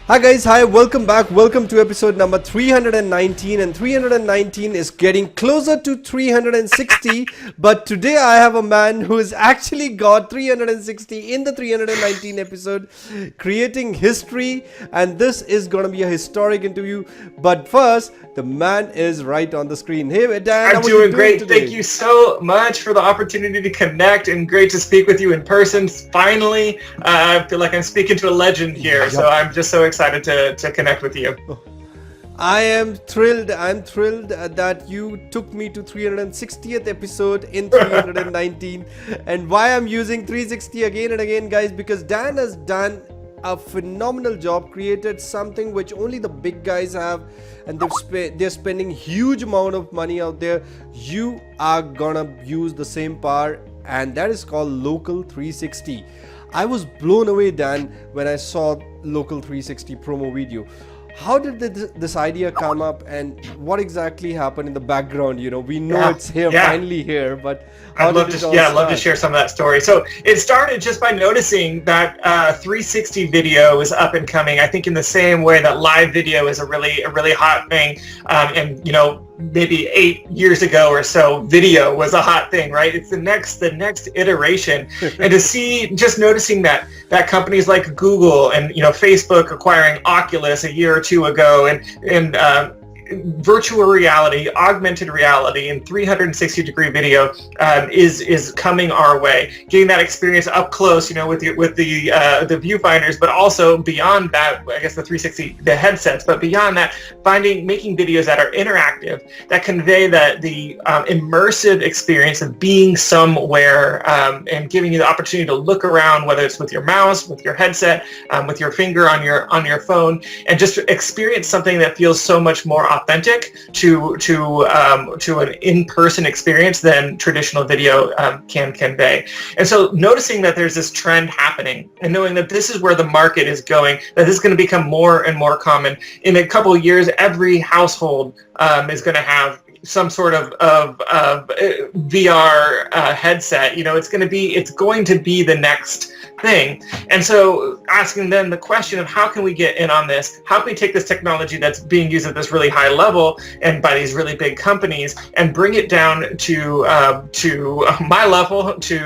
Hi guys, hi, welcome back. Welcome to episode number 319, and 319 is getting closer to 360. But today I have a man who has actually got 360 in the 319 episode, creating history, and this is going to be a historic interview. But first, the man is right on the screen. Hey Dan, I'm doing great. Today? Thank you so much for the opportunity to connect, and great to speak with you in person. Finally, I feel like I'm speaking to a legend here, so I'm just so excited to connect with you. I am thrilled. I'm thrilled that you took me to 360th episode in 319. And why I'm using 360 again and again, guys, because Dan has done a phenomenal job, created something which only the big guys have, and they're spending huge amount of money out there. You are gonna use the same power, and that is called Local 360. I was blown away, Dan, when I saw Local 360 promo video. How did this idea come up, and what exactly happened in the background? You know, we know it's here, finally here, but I'd love to share some of that story. So it started just by noticing that 360 video is up and coming. I think in the same way that live video is a really hot thing, and you know, maybe 8 years ago or so, video was a hot thing, right? It's the next iteration. And to see, just noticing that companies like Google and, you know, Facebook acquiring Oculus a year or two ago, and virtual reality, augmented reality, and 360-degree video is coming our way. Getting that experience up close, you know, with the viewfinders, but also beyond that, I guess the 360, the headsets, but beyond that, making videos that are interactive, that convey the immersive experience of being somewhere, and giving you the opportunity to look around, whether it's with your mouse, with your headset, with your finger on your phone, and just experience something that feels so much more authentic to an in-person experience than traditional video can convey. And so noticing that there's this trend happening, and knowing that this is where the market is going, that this is going to become more and more common. In a couple of years, every household is going to have some sort of VR headset. You know, it's going to be the next thing. And so asking them the question of how can we get in on this? How can we take this technology that's being used at this really high level and by these really big companies and bring it down to my level, to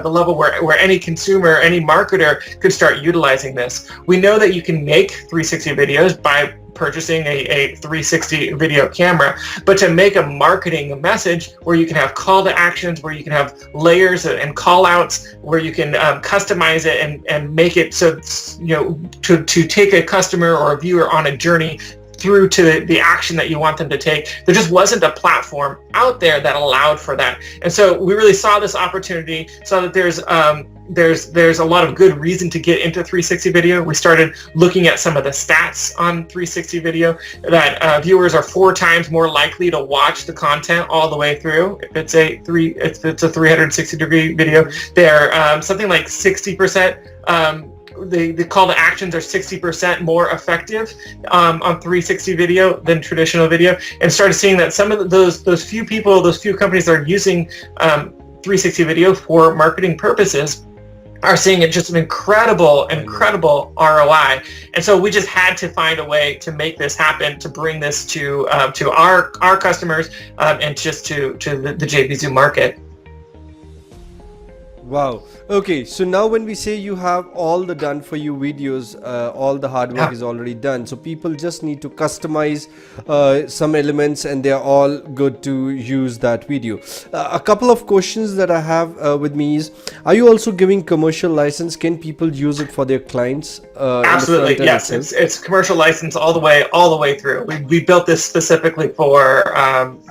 the level where any consumer, any marketer could start utilizing this. We know that you can make 360 videos by purchasing a 360 video camera, but to make a marketing message where you can have call to actions, where you can have layers and call outs, where you can customize it and make it so, you know, to take a customer or a viewer on a journey through to the action that you want them to take. There just wasn't a platform out there that allowed for that. And so we really saw this opportunity, saw that there's a lot of good reason to get into 360 video. We started looking at some of the stats on 360 video, that viewers are 4 times more likely to watch the content all the way through. If it's a 360 degree video, they're something like 60%. The call to actions are 60% more effective on 360 video than traditional video, and started seeing that some of those few companies that are using 360 video for marketing purposes are seeing it just an incredible ROI. And so we just had to find a way to make this happen, to bring this to our customers, and just to the JVZoo market. Wow. Okay, so now when we say you have all the done for you videos, all the hard work is already done. So people just need to customize some elements, and they're all good to use that video. A couple of questions that I have with me is, are you also giving commercial license? Can people use it for their clients? Absolutely, yes. It's commercial license all the way through. We built this specifically for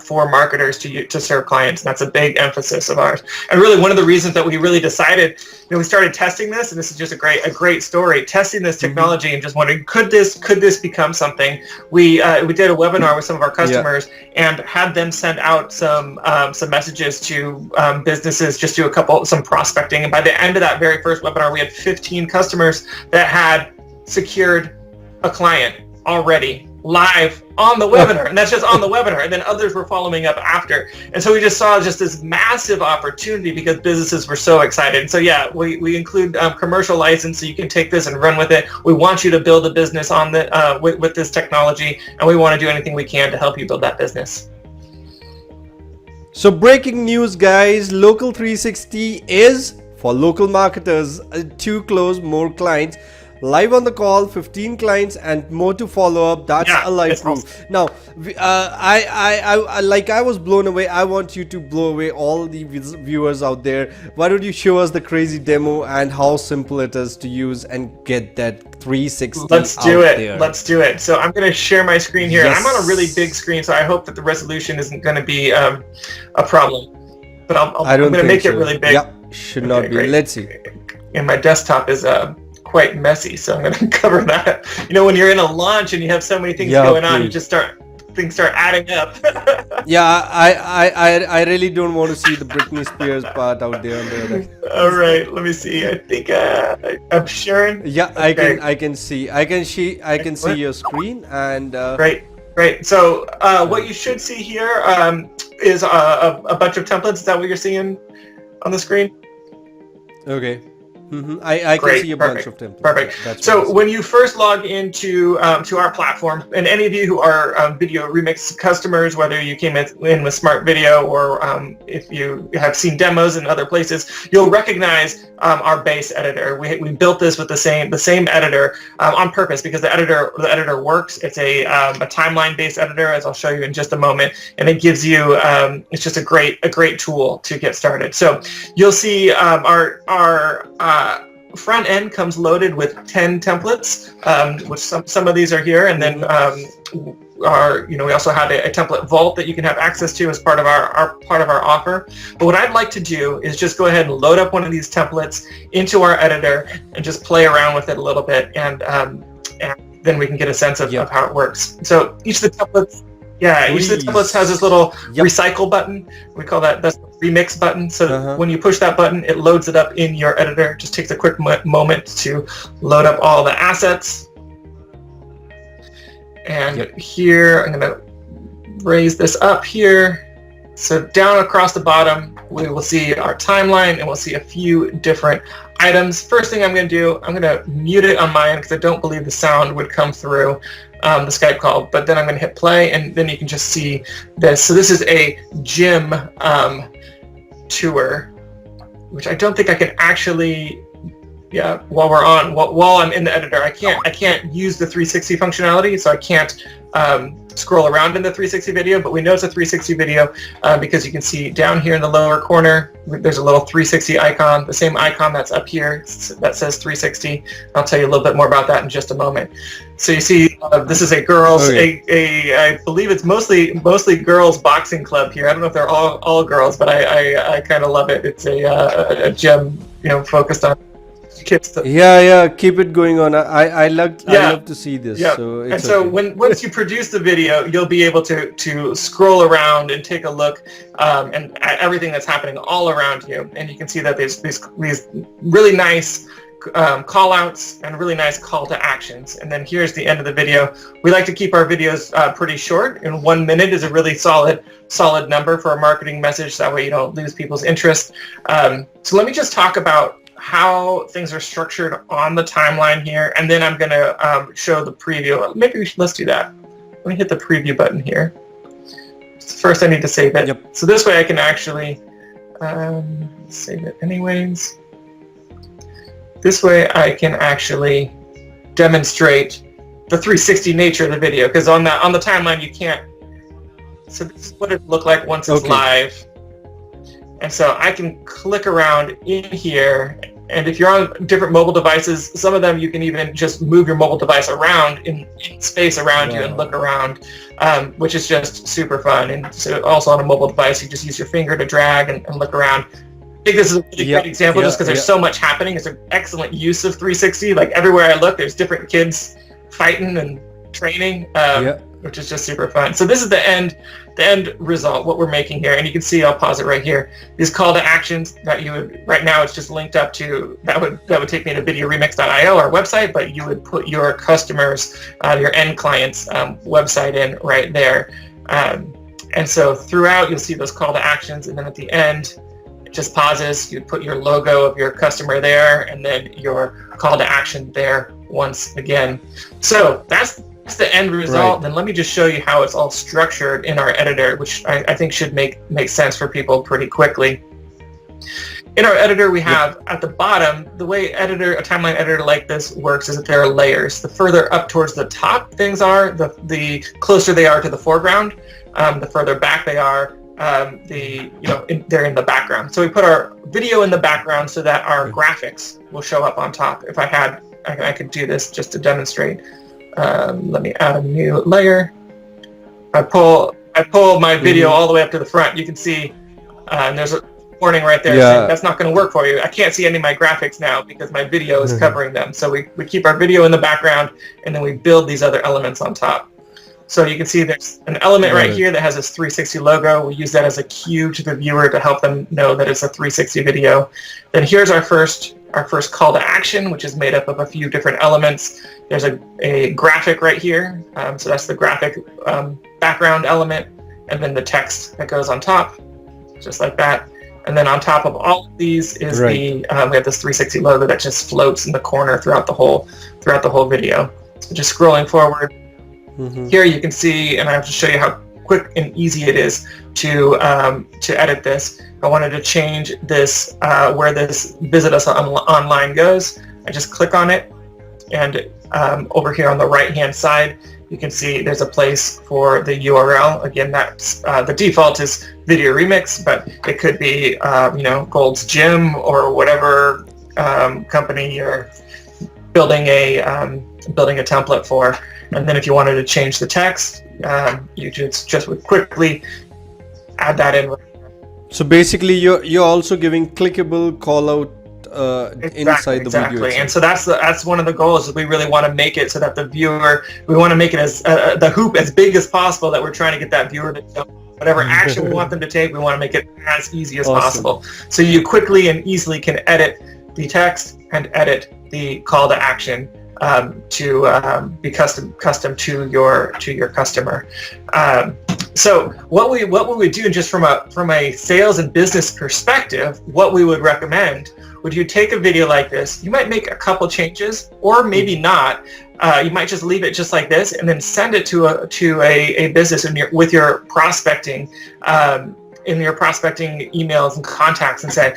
marketers to serve clients. And that's a big emphasis of ours. And really one of the reasons that we really decided, you know, we started testing this, and this is just a great story, testing this technology and just wondering, could this become something? We did a webinar with some of our customers and had them send out some messages to businesses, just do some prospecting. And by the end of that very first webinar, we had 15 customers that had secured a client already live on the webinar, and that's just on the webinar, and then others were following up after. And so we just saw just this massive opportunity because businesses were so excited. And so yeah, we include commercial license, so you can take this and run with it. We want you to build a business on the with this technology, and we want to do anything we can to help you build that business. So breaking news, guys, Local 360 is for local marketers to close more clients. Live on the call, 15 clients and more to follow up. That's a live proof. Awesome. Now, I was blown away. I want you to blow away all the viewers out there. Why don't you show us the crazy demo and how simple it is to use and get that 360 Let's do out it. there. Let's do it. So I'm going to share my screen here. Yes. I'm on a really big screen, so I hope that the resolution isn't going to be a problem. But I'm going to make it really big. Yeah, should not be. Great. Let's see. And my desktop is quite messy, so I'm going to cover that. You know, when you're in a launch and you have so many things going on, you just things start adding up. Yeah, I really don't want to see the Britney Spears part out there on the other. All right, let me see. I think I'm sharing. Yeah, okay. I can see your screen and. Great. So what you should see here is a bunch of templates. Is that what you're seeing on the screen? Okay. I can see a bunch of templates. Perfect. That's so when you first log into to our platform, and any of you who are Video Remix customers, whether you came in with Smart Video or if you have seen demos in other places, you'll recognize our base editor. We built this with the same editor on purpose because the editor works. It's a timeline based editor, as I'll show you in just a moment, and it gives you it's just a great tool to get started. So you'll see our front end comes loaded with 10 templates, which some of these are here, and then we also have a template vault that you can have access to as part of our offer. But what I'd like to do is just go ahead and load up one of these templates into our editor and just play around with it a little bit, and then we can get a sense of how it works. So each of the templates. Yeah, each of the templates has this little recycle button. We call that's the remix button. So when you push that button, it loads it up in your editor. It just takes a quick moment to load up all the assets. And here, I'm going to raise this up here. So down across the bottom, we will see our timeline, and we'll see a few different items. First thing I'm going to do, I'm going to mute it on my end because I don't believe the sound would come through the Skype call, but then I'm going to hit play, and then you can just see this. So this is a gym tour, which I don't think I can actually, while I'm in the editor, I can't use the 360 functionality, so I can't scroll around in the 360 video, but we know it's a 360 video because you can see down here in the lower corner, there's a little 360 icon, the same icon that's up here that says 360. I'll tell you a little bit more about that in just a moment. So you see, this is a girls, I believe it's mostly girls boxing club here. I don't know if they're all girls, but I kind of love it. It's a gym, focused on kids. Keep it going on. I love to see this. Yeah. So once you produce the video, you'll be able to scroll around and take a look and at everything that's happening all around you, and you can see that there's these really nice call outs and really nice call to actions. And then here's the end of the video. We like to keep our videos pretty short, and 1 minute is a really solid number for a marketing message. That way you don't lose people's interest. So let me just talk about how things are structured on the timeline here, and then I'm going to show the preview. Maybe let's do that. Let me hit the preview button here. First I need to save it. So this way I can actually save it anyways. This way I can actually demonstrate the 360 nature of the video, because on the timeline you can't. So this is what it looked like once it's live. And so I can click around in here, and if you're on different mobile devices, some of them you can even just move your mobile device around in space around you and look around, which is just super fun. And so also on a mobile device, you just use your finger to drag and look around. I think this is a really great example just because there's so much happening. It's an excellent use of 360. Like everywhere I look, there's different kids fighting and training, Yeah. which is just super fun. So this is the end result, what we're making here. And you can see, I'll pause it right here. These call to actions that you would, right now it's just linked up to, that would take me to videoremix.io, our website, but you would put your customers, your end clients website in right there. And so throughout, you'll see those call to actions. And then at the end, it just pauses. You'd put your logo of your customer there, and then your call to action there once again. So that's the end result. Right. Then let me just show you how it's all structured in our editor, which I think should make sense for people pretty quickly. In our editor, we have at the bottom, the way a timeline editor like this works is that there are layers. The further up towards the top things are, the closer they are to the foreground. The further back they are, they're in the background. So we put our video in the background so that our graphics will show up on top. If I could do this just to demonstrate. Let me add a new layer. I pull my video all the way up to the front. You can see, and there's a warning right there saying that's not going to work for you. I can't see any of my graphics now because my video is covering them. So we keep our video in the background, and then we build these other elements on top. So you can see there's an element right here that has this 360 logo. We use that as a cue to the viewer to help them know that it's a 360 video. Then here's our first call to action, which is made up of a few different elements. There's a graphic right here. So that's the graphic background element, and then the text that goes on top, just like that. And then on top of all of these is we have this 360 logo that just floats in the corner throughout the whole video. So just scrolling forward, here you can see, and I have to show you how quick and easy it is to edit this. I wanted to change this where this visit us online goes. I just click on it, and over here on the right hand side you can see there's a place for the URL. Again, that's the default is Video Remix, but it could be Gold's Gym or whatever company you're building a template for. And then if you wanted to change the text, you just would quickly add that in. So basically, you're also giving clickable call out inside the video. Exactly, and so that's one of the goals. Is we really want to make it so that the viewer, we want to make it as the hoop as big as possible, that we're trying to get that viewer to jump. Whatever action we want them to take, we want to make it as easy as possible. So you quickly and easily can edit the text and edit the call to action to be custom to your customer. So what we would do, just from a sales and business perspective, what we would recommend would, you take a video like this, you might make a couple changes, or maybe not. You might just leave it just like this, and then send it to a business with your prospecting in your prospecting emails and contacts, and say,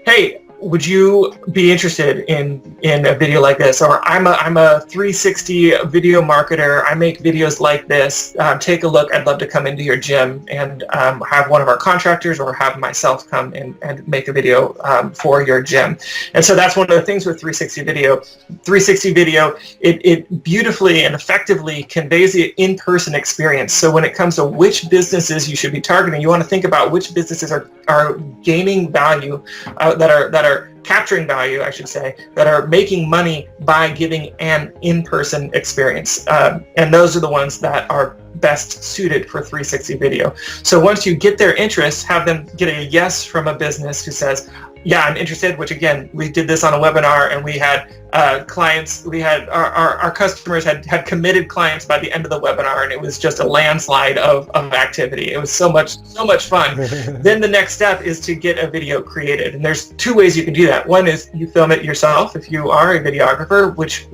hey, would you be interested in a video like this? Or I'm a 360 video marketer. I make videos like this. Take a look. I'd love to come into your gym and have one of our contractors or have myself come and make a video for your gym. And so that's one of the things with 360 video. 360 video, it beautifully and effectively conveys the in-person experience. So when it comes to which businesses you should be targeting, you want to think about which businesses are gaining value, that are capturing value, I should say, that are making money by giving an in-person experience. And those are the ones that are best suited for 360 video. So once you get their interest, have them get a yes from a business who says, yeah, I'm interested, which again, we did this on a webinar, and we had clients, we had our customers had committed clients by the end of the webinar, and it was just a landslide of activity. It was so much fun. Then the next step is to get a video created. And there's two ways you can do that. One is you film it yourself if you are a videographer, which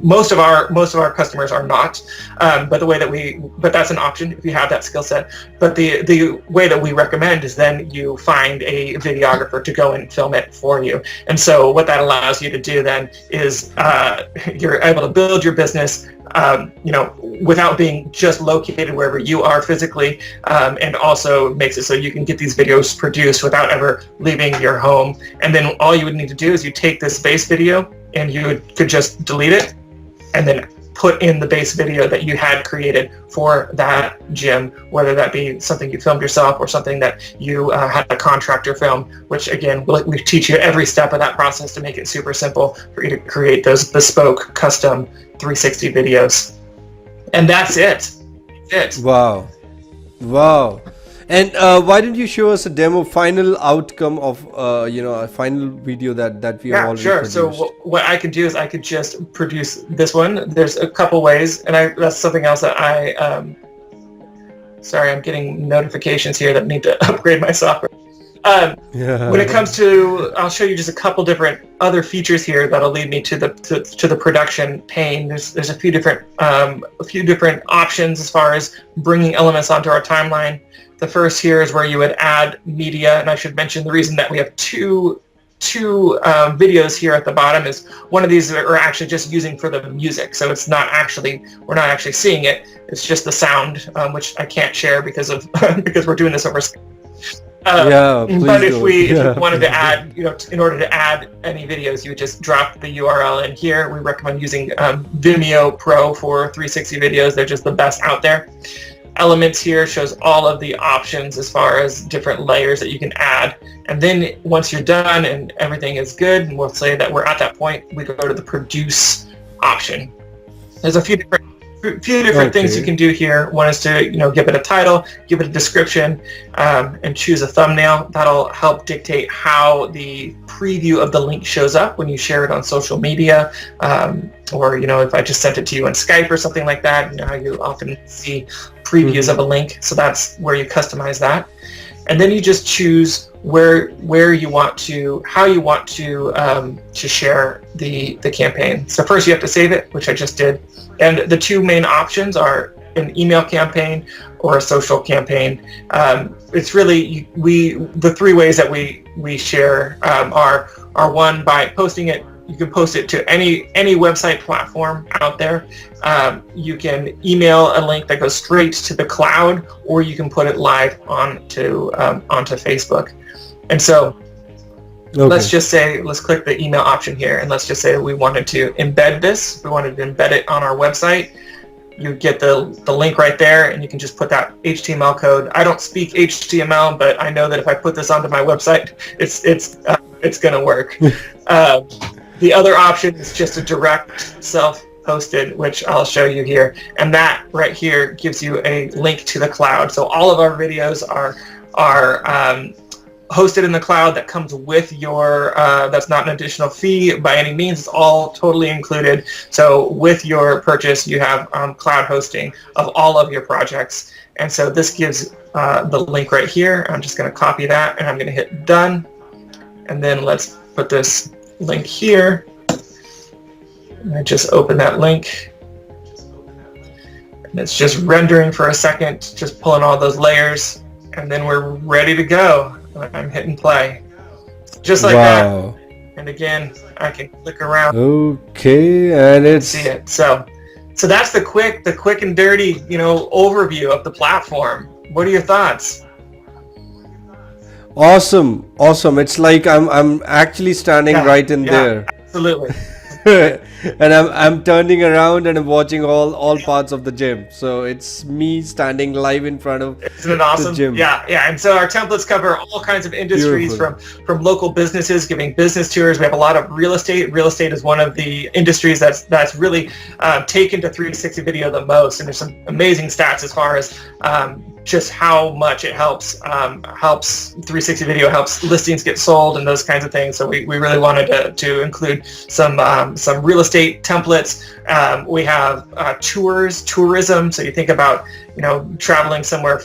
most of our customers are not, but that's an option if you have that skill set. But the way that we recommend is then you find a videographer to go and film it for you. And so what that allows you to do then is you're able to build your business without being just located wherever you are physically, and also makes it so you can get these videos produced without ever leaving your home. And then all you would need to do is you take this base video, and you could just delete it and then put in the base video that you had created for that gym, whether that be something you filmed yourself or something that you had a contractor film, which again, we teach you every step of that process to make it super simple for you to create those bespoke, custom 360 videos. and that's it. That's it. Wow. Wow. And why don't you show us a demo, final outcome of a final video that we have Yeah, already sure. produced? So what I could do is I could just produce this one. There's a couple ways, and that's something else that sorry, I'm getting notifications here that need to upgrade my software. When it comes to, I'll show you just a couple different other features here that'll lead me to the production pane. There's a few different options as far as bringing elements onto our timeline. The first here is where you would add media, and I should mention the reason that we have two videos here at the bottom is one of these are actually just using for the music, so it's not actually, we're not actually seeing it. It's just the sound, which I can't share because of because we're doing this over Skype. But if we wanted to add, in order to add any videos, you would just drop the URL in here. We recommend using Vimeo Pro for 360 videos. They're just the best out there. Elements here shows all of the options as far as different layers that you can add. And then once you're done and everything is good, and we'll say that we're at that point, we go to the produce option. There's a few different things you can do here. One is to give it a title, give it a description, and choose a thumbnail. That'll help dictate how the preview of the link shows up when you share it on social media, or if I just sent it to you on Skype or something like that. How you often see previews of a link. So that's where you customize that, and then you just choose where you want to, how you want to share the campaign. So first you have to save it, which I just did. And the two main options are an email campaign or a social campaign. It's really, the three ways that we share are one, by posting it. You can post it to any website platform out there. You can email a link that goes straight to the cloud, or you can put it live onto Facebook. And so let's just say, let's click the email option here, and let's just say we wanted to embed this. We wanted to embed it on our website. You get the link right there, and you can just put that HTML code. I don't speak HTML, but I know that if I put this onto my website, it's going to work. The other option is just a direct self-hosted, which I'll show you here, and that right here gives you a link to the cloud. So all of our videos are hosted in the cloud. That comes with your, that's not an additional fee by any means. It's all totally included. So with your purchase, you have cloud hosting of all of your projects. And so this gives the link right here. I'm just going to copy that, and I'm going to hit done. And then let's put this link here. And I just open that link. And it's just rendering for a second, just pulling all those layers. And then we're ready to go. I'm hitting play, just like that. And again, I can click around. Okay, and it's see it. So that's the quick and dirty, overview of the platform. What are your thoughts? Awesome. It's like I'm actually standing right in there. Absolutely. And I'm turning around and I'm watching all parts of the gym. So it's me standing live in front of Isn't it awesome? the gym. Yeah. And so our templates cover all kinds of industries, from local businesses giving business tours. We have a lot of real estate. Real estate is one of the industries that's really taken to 360 video the most. And there's some amazing stats as far as just how much it helps 360 video helps listings get sold and those kinds of things. So we really wanted to include some real estate templates. We have tourism. So you think about traveling somewhere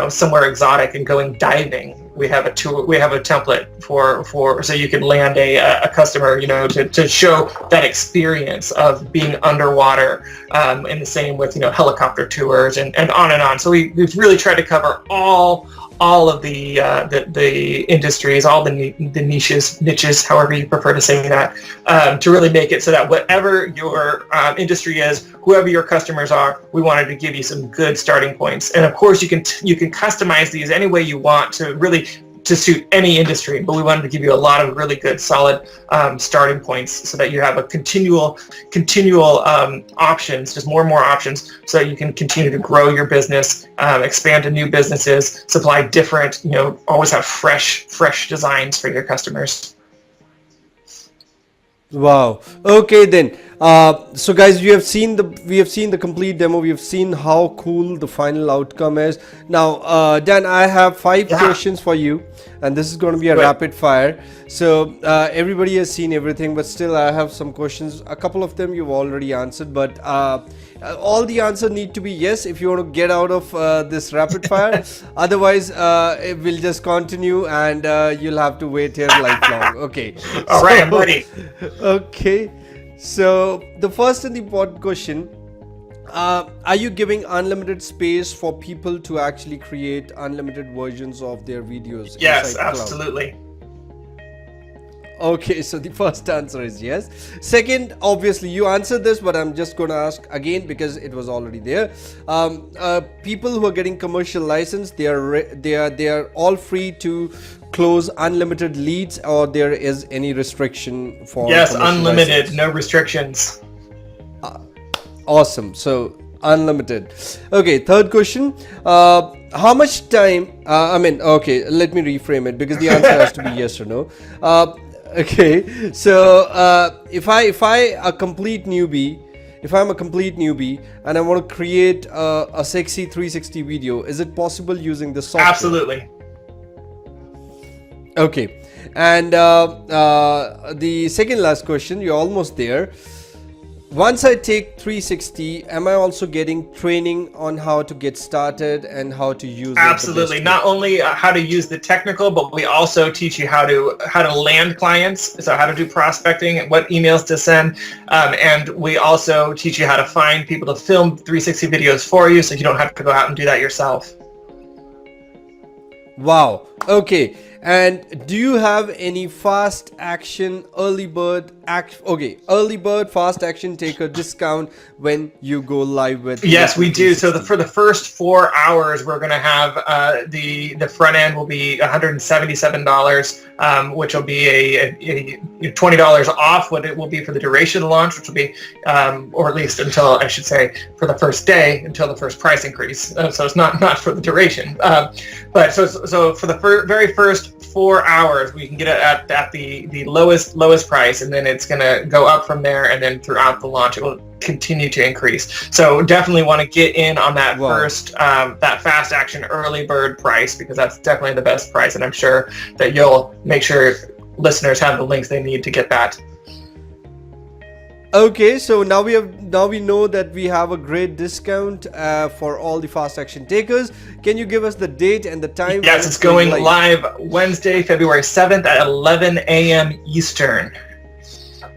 somewhere exotic and going diving. We have a template for so you can land a customer, to show that experience of being underwater, and the same with helicopter tours and on and on. So we've really tried to cover all of the industries, all the niches, however you prefer to say that, to really make it so that whatever your industry is, whoever your customers are, we wanted to give you some good starting points. And of course, you can customize these any way you want to suit any industry, but we wanted to give you a lot of really good, solid starting points so that you have a continual options, just more and more options, so that you can continue to grow your business, expand to new businesses, supply different, always have fresh designs for your customers. Wow. Okay then. So guys, we have seen the complete demo. We have seen how cool the final outcome is. Now, Dan, I have 5 questions for you, and this is going to be a rapid fire. So everybody has seen everything, but still I have some questions. A couple of them you've already answered, but all the answers need to be yes if you want to get out of this rapid fire. Otherwise, it will just continue, and you'll have to wait here lifelong. Okay. All right, I'm ready. Okay. So the first and important question, are you giving unlimited space for people to actually create unlimited versions of their videos? Yes, inside absolutely. Okay, so the first answer is yes. Second, obviously you answered this, but I'm just going to ask again because it was already there. People who are getting commercial license, they are all free to close unlimited leads, or there is any restriction for? Yes, unlimited, license? No restrictions. Awesome. So unlimited. Okay, third question. How much time? Okay, let me reframe it because the answer has to be yes or no. Okay, so if I'm a complete newbie and I want to create a sexy 360 video, is it possible using the software? Absolutely. Okay, and the second last question, you're almost there. Once I take 360, am I also getting training on how to get started and how to use Absolutely. Not only how to use the technical, but we also teach you how to land clients, so how to do prospecting, what emails to send, and we also teach you how to find people to film 360 videos for you, so you don't have to go out and do that yourself. Wow. Okay. And do you have any fast action early bird fast action taker discount when you go live with? Yes, we do. So for the first 4 hours, we're going to have the front end will be $177, which will be a $20 off what it will be for the duration of launch, which will be, or at least until, I should say, for the first day, until the first price increase. So it's not for the duration. But so for the very first 4 hours, we can get it at the lowest price, and then it's going to go up from there, and then throughout the launch it will continue to increase. So definitely want to get in on that first that fast action early bird price, because that's definitely the best price, and I'm sure that you'll make sure listeners have the links they need to get that. Okay, so now we know that we have a great discount for all the fast action takers. Can you give us the date and the time? Yes, it's going live Wednesday, February 7th at 11 a.m. Eastern.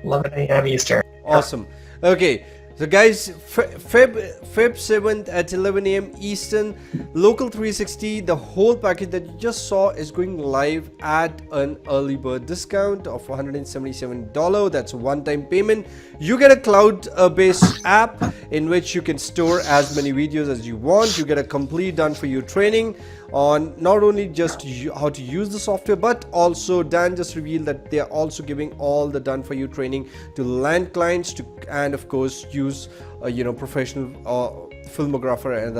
11 a.m. Eastern. Awesome. Okay, so guys, Feb 7th at 11 a.m. Eastern, Local 360, the whole package that you just saw is going live at an early bird discount of $177. That's a one-time payment. You get a cloud-based app in which you can store as many videos as you want. You get a complete done-for-you training on not only just how to use the software, but also Dan just revealed that they are also giving all the done-for-you training to land clients and of course use professional filmographer and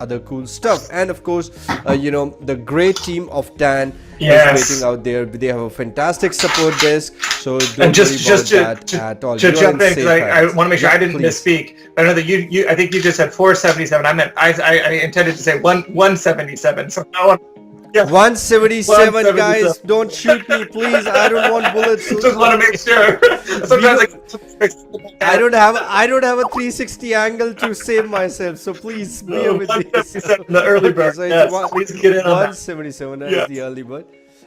other cool stuff. And of course the great team of Dan is waiting out there. They have a fantastic support desk, so don't worry about that at all. To jump in, because I want to make sure I didn't misspeak. I know that you I think you just said 477. I intended to say 177. So now 177, guys, don't shoot me, please. I don't want bullets. Just want to make sure. Sometimes I don't have a 360 angle to save myself, so please bear with me. The early bird. So please get in on 177 is the early bird.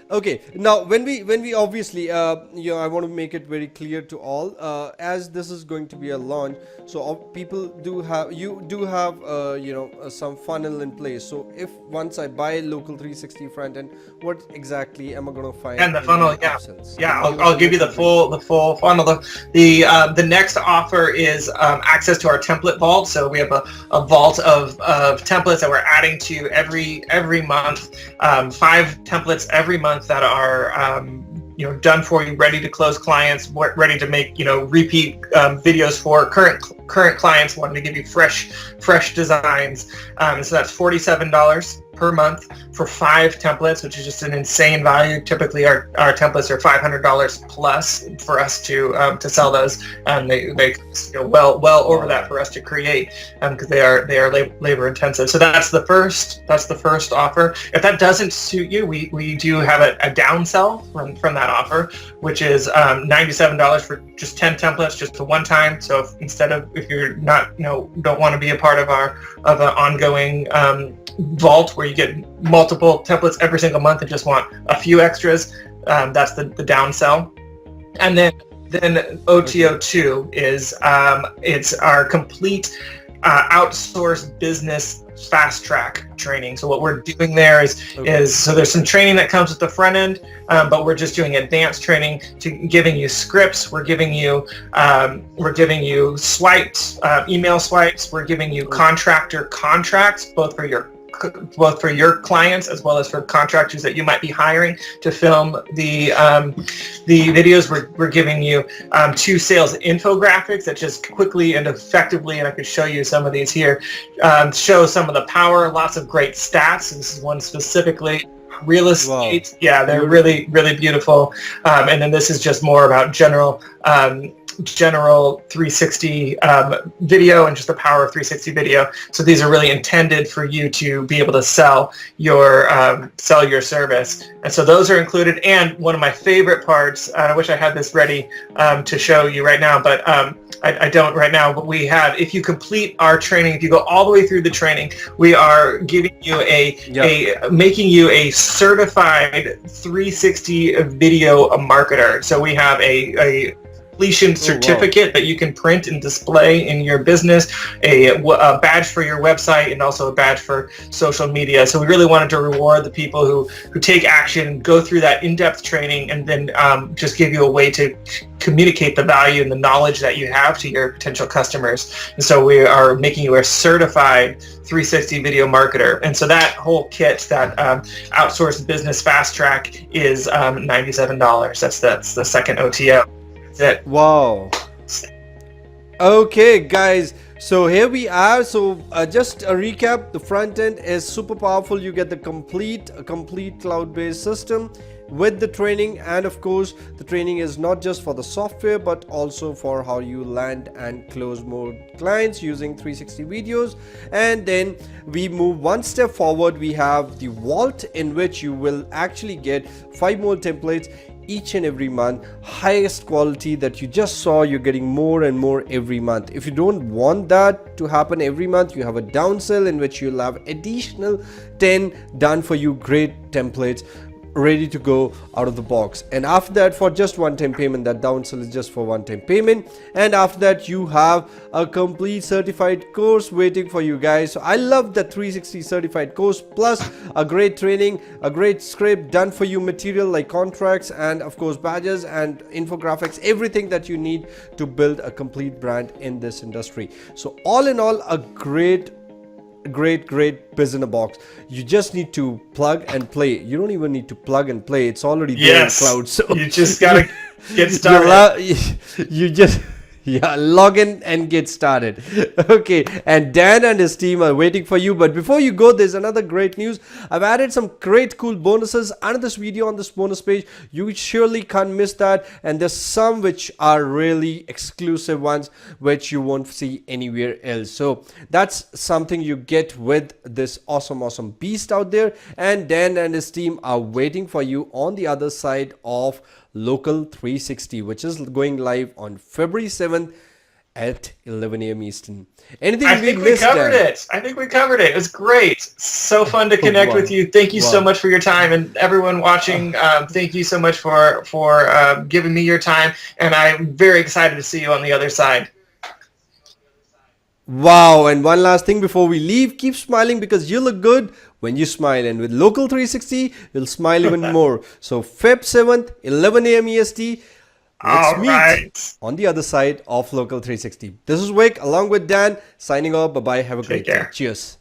Okay, now when we obviously I want to make it very clear to all, as this is going to be a launch, so people do have some funnel in place. So if once I buy Local 360 front end, what exactly am I going to find? And the funnel, I'll give you the full funnel. The next offer is access to our template vault. So we have a vault of templates that we're adding to every month, 5 templates every month that are done for you, ready to close clients, ready to make repeat videos for current clients wanting to give you fresh designs. So that's $47 per month for 5 templates, which is just an insane value. Typically, our templates are $500 plus for us to sell those, and they well over that for us to create, because they are labor intensive. So that's the first offer. If that doesn't suit you, we do have a downsell from that offer, which is $97 for just 10 templates, just the one time. So if you're not, don't want to be a part of an ongoing vault where you get multiple templates every single month and just want a few extras, that's the downsell. And then OTO2 is it's our complete outsourced business fast track training. So what we're doing there is so there's some training that comes with the front end, but we're just doing advanced training to giving you scripts. We're giving you swipes, email swipes. We're giving you contractor contracts, both for your clients as well as for contractors that you might be hiring to film the videos. We're giving you 2 sales infographics that just quickly and effectively, and I could show you some of these here, show some of the power, lots of great stats. This is one specifically. Real estate. Wow. Yeah, they're really, really beautiful. And then this is just more about general 360 video and just the power of 360 video. So these are really intended for you to be able to sell your service. And so those are included. And one of my favorite parts, I wish I had this ready to show you right now, but I don't right now, but we have, if you complete our training, if you go all the way through the training, we are giving you making you a certified 360 video marketer. So we have a completion certificate that you can print and display in your business, a badge for your website, and also a badge for social media. So we really wanted to reward the people who take action, go through that in-depth training, and then just give you a way to communicate the value and the knowledge that you have to your potential customers. And so we are making you a certified 360 video marketer. And so that whole kit, that outsourced business fast track, is $97. That's the second OTO. That's it. Wow. Okay, guys. So here we are. So just a recap, the front end is super powerful. You get the complete cloud-based system with the training, and of course the training is not just for the software but also for how you land and close more clients using 360 videos. And then we move one step forward. We have the vault, in which you will actually get 5 more templates each and every month, highest quality that you just saw. You're getting more and more every month. If you don't want that to happen every month, you have a downsell in which you'll have additional 10 done for you great templates ready to go out of the box. And after that, for just one-time payment, that downsell is just for one-time payment. And after that, you have a complete certified course waiting for you guys. So I love the 360 certified course, plus a great training, a great script, done for you material like contracts, and of course badges and infographics, everything that you need to build a complete brand in this industry. So all in all, a great biz in a box. You just need to plug and play. You don't even need to plug and play. It's already there in cloud. So you just gotta get started. You just log in and get started. Okay, and Dan and his team are waiting for you. But before you go, there's another great news. I've added some great cool bonuses under this video on this bonus page. You surely can't miss that. And there's some which are really exclusive ones which you won't see anywhere else. So that's something you get with this awesome beast out there. And Dan and his team are waiting for you on the other side of Local 360, which is going live on February 7th at 11 a.m. Eastern. Anything I think we covered it. It was great. So fun to connect with you. Thank you so much for your time, and everyone watching. Thank you so much for giving me your time, and I'm very excited to see you on the other side. Wow. And one last thing before we leave, keep smiling, because you look good when you smile, and with Local 360 you'll smile even more. So Feb 7th, 11 a.m. EST, let's meet on the other side of Local 360. This is Vic along with Dan signing off. Bye bye. Have a great day. Cheers.